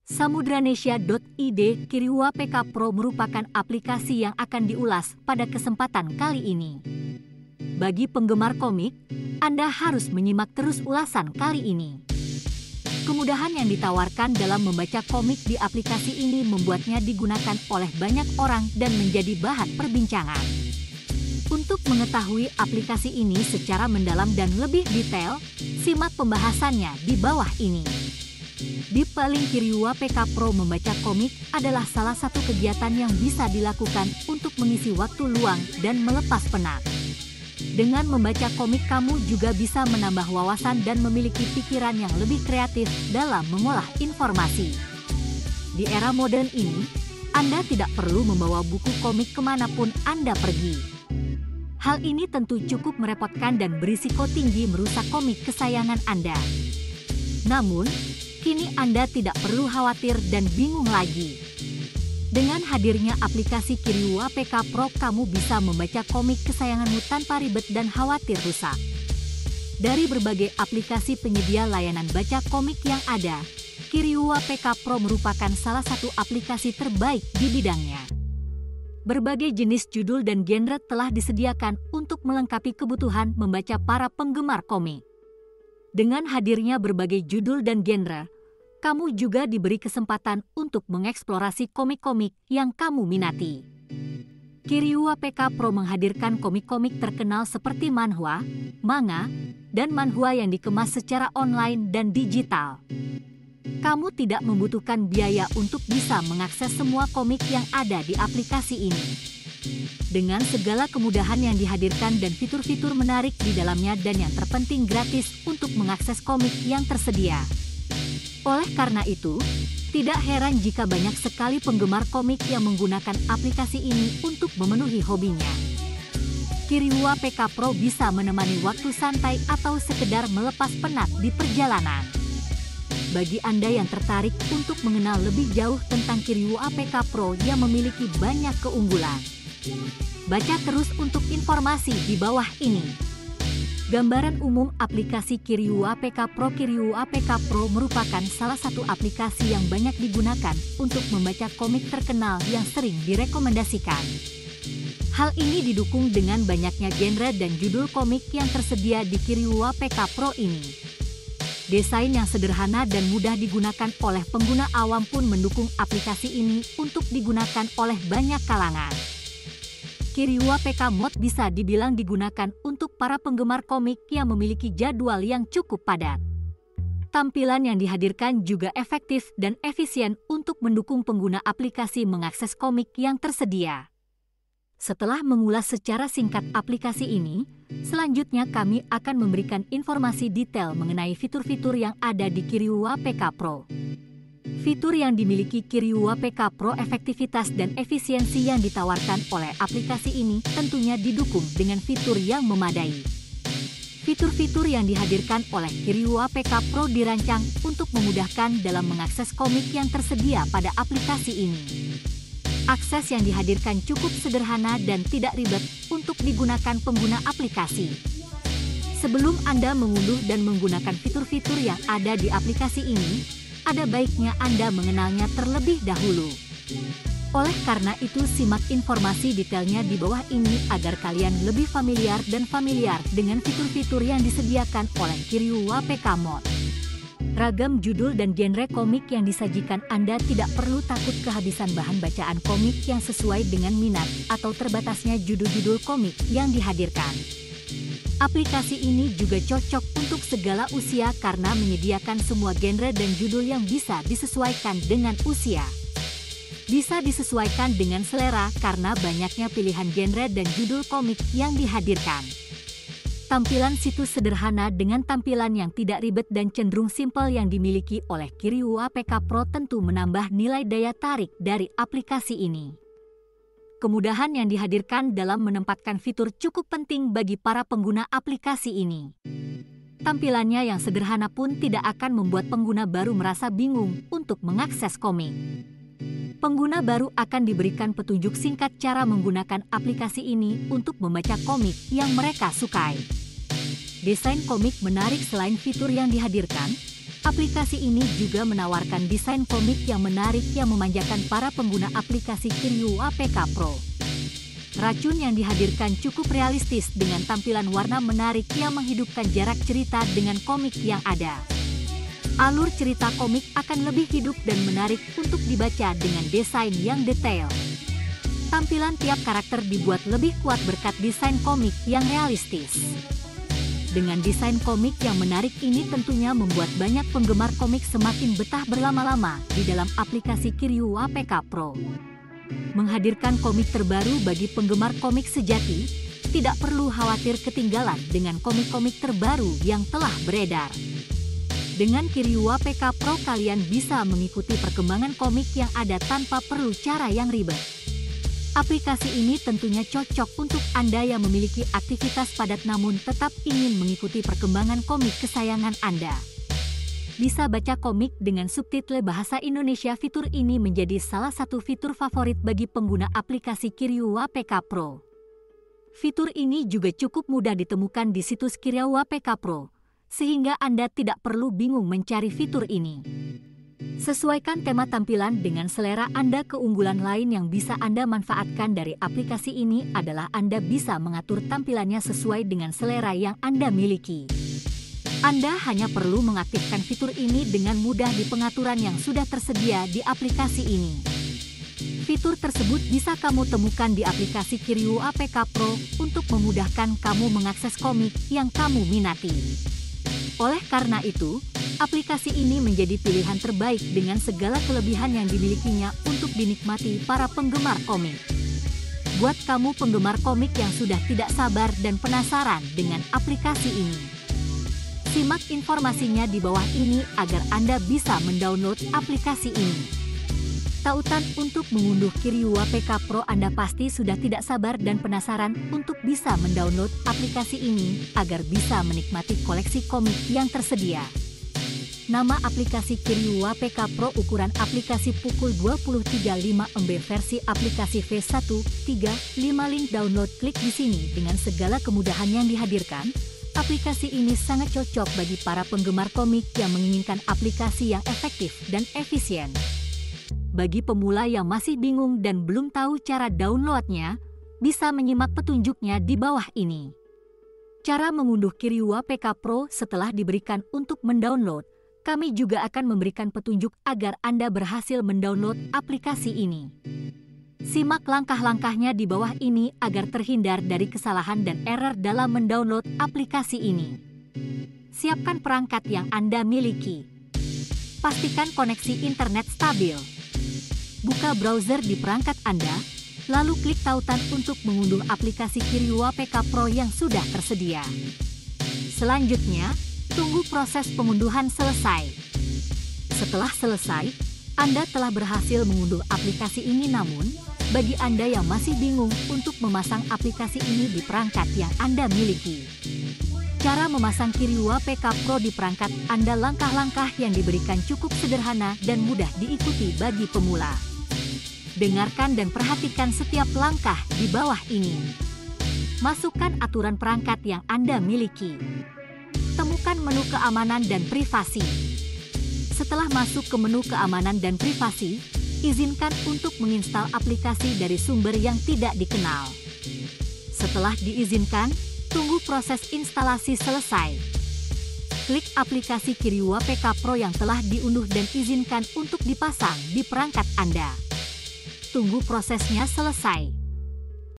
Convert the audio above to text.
Samudranesia.id Kiriwa PK Pro merupakan aplikasi yang akan diulas pada kesempatan kali ini. Bagi penggemar komik, Anda harus menyimak terus ulasan kali ini. Kemudahan yang ditawarkan dalam membaca komik di aplikasi ini membuatnya digunakan oleh banyak orang dan menjadi bahan perbincangan. Untuk mengetahui aplikasi ini secara mendalam dan lebih detail, simak pembahasannya di bawah ini. Di paling Kiriwa PK Pro membaca komik adalah salah satu kegiatan yang bisa dilakukan untuk mengisi waktu luang dan melepas penat. Dengan membaca komik kamu juga bisa menambah wawasan dan memiliki pikiran yang lebih kreatif dalam mengolah informasi. Di era modern ini, Anda tidak perlu membawa buku komik kemanapun Anda pergi. Hal ini tentu cukup merepotkan dan berisiko tinggi merusak komik kesayangan Anda. Namun, kini Anda tidak perlu khawatir dan bingung lagi. Dengan hadirnya aplikasi Kiriwa PK Pro, kamu bisa membaca komik kesayanganmu tanpa ribet dan khawatir rusak. Dari berbagai aplikasi penyedia layanan baca komik yang ada, Kiriwa PK Pro merupakan salah satu aplikasi terbaik di bidangnya. Berbagai jenis judul dan genre telah disediakan untuk melengkapi kebutuhan membaca para penggemar komik. Dengan hadirnya berbagai judul dan genre, kamu juga diberi kesempatan untuk mengeksplorasi komik-komik yang kamu minati. Kiriwa PK Pro menghadirkan komik-komik terkenal seperti manhwa, manga, dan manhwa yang dikemas secara online dan digital. Kamu tidak membutuhkan biaya untuk bisa mengakses semua komik yang ada di aplikasi ini. Dengan segala kemudahan yang dihadirkan dan fitur-fitur menarik di dalamnya dan yang terpenting gratis untuk mengakses komik yang tersedia. Oleh karena itu, tidak heran jika banyak sekali penggemar komik yang menggunakan aplikasi ini untuk memenuhi hobinya. Kiriwa PK Pro bisa menemani waktu santai atau sekedar melepas penat di perjalanan. Bagi Anda yang tertarik untuk mengenal lebih jauh tentang Kiriwa PK Pro yang memiliki banyak keunggulan, baca terus untuk informasi di bawah ini. Gambaran umum aplikasi Kiriwa PK Pro. Kiriwa PK Pro merupakan salah satu aplikasi yang banyak digunakan untuk membaca komik terkenal yang sering direkomendasikan. Hal ini didukung dengan banyaknya genre dan judul komik yang tersedia di Kiriwa PK Pro ini. Desain yang sederhana dan mudah digunakan oleh pengguna awam pun mendukung aplikasi ini untuk digunakan oleh banyak kalangan. Kiriwa PK Mode bisa dibilang digunakan untuk para penggemar komik yang memiliki jadwal yang cukup padat. Tampilan yang dihadirkan juga efektif dan efisien untuk mendukung pengguna aplikasi mengakses komik yang tersedia. Setelah mengulas secara singkat aplikasi ini, selanjutnya kami akan memberikan informasi detail mengenai fitur-fitur yang ada di Kiriwa PK Pro. Fitur yang dimiliki Kiriwa PK Pro, efektivitas dan efisiensi yang ditawarkan oleh aplikasi ini tentunya didukung dengan fitur yang memadai. Fitur-fitur yang dihadirkan oleh Kiriwa PK Pro dirancang untuk memudahkan dalam mengakses komik yang tersedia pada aplikasi ini. Akses yang dihadirkan cukup sederhana dan tidak ribet untuk digunakan pengguna aplikasi. Sebelum Anda mengunduh dan menggunakan fitur-fitur yang ada di aplikasi ini, ada baiknya Anda mengenalnya terlebih dahulu. Oleh karena itu, simak informasi detailnya di bawah ini agar kalian lebih familiar dengan fitur-fitur yang disediakan oleh Kiriwa PK Mode. Ragam judul dan genre komik yang disajikan, Anda tidak perlu takut kehabisan bahan bacaan komik yang sesuai dengan minat atau terbatasnya judul-judul komik yang dihadirkan. Aplikasi ini juga cocok untuk segala usia karena menyediakan semua genre dan judul yang bisa disesuaikan dengan usia. Bisa disesuaikan dengan selera karena banyaknya pilihan genre dan judul komik yang dihadirkan. Tampilan situs sederhana dengan tampilan yang tidak ribet dan cenderung simpel yang dimiliki oleh Kiriwa PK Pro tentu menambah nilai daya tarik dari aplikasi ini. Kemudahan yang dihadirkan dalam menempatkan fitur cukup penting bagi para pengguna aplikasi ini. Tampilannya yang sederhana pun tidak akan membuat pengguna baru merasa bingung untuk mengakses komik. Pengguna baru akan diberikan petunjuk singkat cara menggunakan aplikasi ini untuk membaca komik yang mereka sukai. Desain komik menarik. Selain fitur yang dihadirkan, Aplikasi ini juga menawarkan desain komik yang menarik yang memanjakan para pengguna aplikasi Kiryu APK Pro. Racun yang dihadirkan cukup realistis dengan tampilan warna menarik yang menghidupkan jarak cerita dengan komik yang ada. Alur cerita komik akan lebih hidup dan menarik untuk dibaca dengan desain yang detail. Tampilan tiap karakter dibuat lebih kuat berkat desain komik yang realistis. Dengan desain komik yang menarik ini tentunya membuat banyak penggemar komik semakin betah berlama-lama di dalam aplikasi Kiryu APK Pro. Menghadirkan komik terbaru bagi penggemar komik sejati, tidak perlu khawatir ketinggalan dengan komik-komik terbaru yang telah beredar. Dengan Kiryu APK Pro kalian bisa mengikuti perkembangan komik yang ada tanpa perlu cara yang ribet. Aplikasi ini tentunya cocok untuk Anda yang memiliki aktivitas padat namun tetap ingin mengikuti perkembangan komik kesayangan Anda. Bisa baca komik dengan subtitle bahasa Indonesia. Fitur ini menjadi salah satu fitur favorit bagi pengguna aplikasi Kiryu APK Pro. Fitur ini juga cukup mudah ditemukan di situs Kiryu APK Pro, sehingga Anda tidak perlu bingung mencari fitur ini. Sesuaikan tema tampilan dengan selera Anda. Keunggulan lain yang bisa Anda manfaatkan dari aplikasi ini adalah Anda bisa mengatur tampilannya sesuai dengan selera yang Anda miliki. Anda hanya perlu mengaktifkan fitur ini dengan mudah di pengaturan yang sudah tersedia di aplikasi ini. Fitur tersebut bisa kamu temukan di aplikasi Kiryu APK Pro untuk memudahkan kamu mengakses komik yang kamu minati. Oleh karena itu, aplikasi ini menjadi pilihan terbaik dengan segala kelebihan yang dimilikinya untuk dinikmati para penggemar komik. Buat kamu penggemar komik yang sudah tidak sabar dan penasaran dengan aplikasi ini, simak informasinya di bawah ini agar Anda bisa mendownload aplikasi ini. Tautan untuk mengunduh Kiryu APK Pro. Anda pasti sudah tidak sabar dan penasaran untuk bisa mendownload aplikasi ini agar bisa menikmati koleksi komik yang tersedia. Nama aplikasi Kiryu APK Pro. Ukuran aplikasi pukul 23.5 MB versi aplikasi V1.3.5 link download klik di sini. Dengan segala kemudahan yang dihadirkan, aplikasi ini sangat cocok bagi para penggemar komik yang menginginkan aplikasi yang efektif dan efisien. Bagi pemula yang masih bingung dan belum tahu cara downloadnya, bisa menyimak petunjuknya di bawah ini. Cara mengunduh Kiryu APK Pro. Setelah diberikan untuk mendownload, kami juga akan memberikan petunjuk agar Anda berhasil mendownload aplikasi ini. Simak langkah-langkahnya di bawah ini agar terhindar dari kesalahan dan error dalam mendownload aplikasi ini. Siapkan perangkat yang Anda miliki. Pastikan koneksi internet stabil. Buka browser di perangkat Anda, lalu klik tautan untuk mengunduh aplikasi Kiryu APK Pro yang sudah tersedia. Selanjutnya, tunggu proses pengunduhan selesai. Setelah selesai, Anda telah berhasil mengunduh aplikasi ini. Namun, bagi Anda yang masih bingung untuk memasang aplikasi ini di perangkat yang Anda miliki, cara memasang Kiryu APK Pro di perangkat Anda, langkah-langkah yang diberikan cukup sederhana dan mudah diikuti bagi pemula. Dengarkan dan perhatikan setiap langkah di bawah ini. Masukkan aturan perangkat yang Anda miliki. Temukan menu keamanan dan privasi. Setelah masuk ke menu keamanan dan privasi, izinkan untuk menginstal aplikasi dari sumber yang tidak dikenal. Setelah diizinkan, tunggu proses instalasi selesai. Klik aplikasi Kiryu APK Pro yang telah diunduh dan izinkan untuk dipasang di perangkat Anda. Tunggu prosesnya selesai.